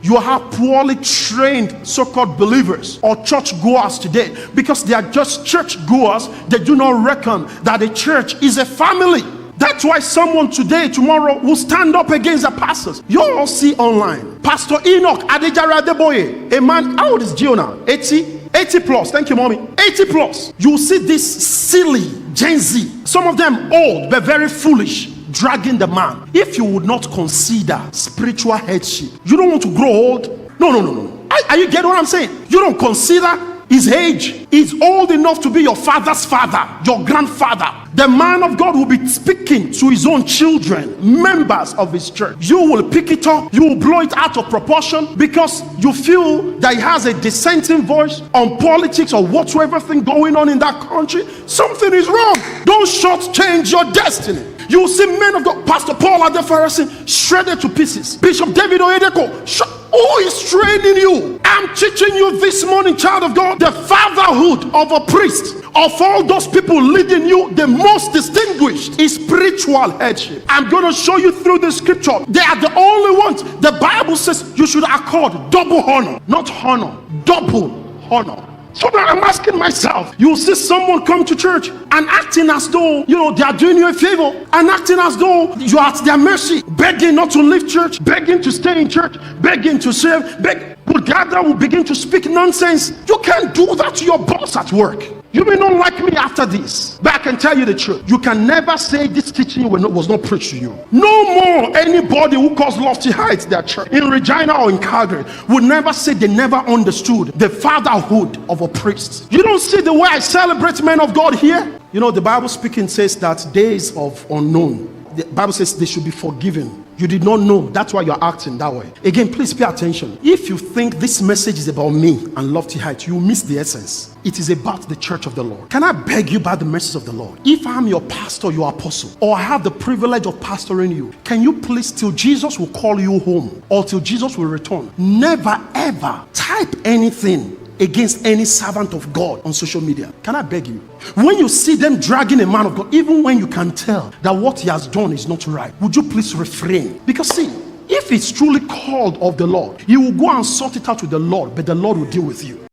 You have poorly trained so-called believers or church goers today, because they are just church goers. They do not reckon that the church is a family. That's why someone today, tomorrow, will stand up against the pastors. You all see online, Pastor Enoch Adejare Adeboye, a man, how old is Jonah? 80 plus. Thank you, mommy. 80 plus. You see this silly Gen Z, some of them old but very foolish, dragging the man. If you would not consider spiritual headship, you don't want to grow old. No. Are you getting what I'm saying? You don't consider his age. He's old enough to be your father's father, your grandfather. The man of God will be speaking to his own children, members of his church. You will pick it up, you will blow it out of proportion because you feel that he has a dissenting voice on politics or whatsoever thing going on in that country. Something is wrong. Don't shortchange your destiny. You will see men of God, Pastor Paul Adefarasi, shredded to pieces. Bishop David Oyedepo, who is training you? I'm teaching you this morning, child of God, the fatherhood of a priest. Of all those people leading you, the most distinguished is spiritual headship. I'm going to show you through the scripture. They are the only ones. The Bible says you should accord double honor, not honor, double honor. So I'm asking myself, you see someone come to church and acting as though, they are doing you a favor, and acting as though you are at their mercy, begging not to leave church, begging to stay in church, begging to serve, will gather, will begin to speak nonsense. You can't do that to your boss at work. You may not like me after this, but I can tell you the truth. You can never say this teaching was not preached to you. No more anybody who calls Lofty Heights their church in Regina or in Calgary would never say they never understood the fatherhood of a priest. You don't see the way I celebrate men of God here. The Bible speaking says that days of unknown, the Bible says they should be forgiven. You did not know. That's why you're acting that way. Again, please pay attention. If you think this message is about me and Lofty Heights, you miss the essence. It is about the church of the Lord. Can I beg you by the message of the Lord? If I'm your pastor, your apostle, or I have the privilege of pastoring you, can you please, till Jesus will call you home or till Jesus will return, never ever type anything against any servant of God on social media? Can I beg you? When you see them dragging a man of God, even when you can tell that what he has done is not right, would you please refrain? Because see, if it's truly called of the Lord, you will go and sort it out with the Lord, but the Lord will deal with you.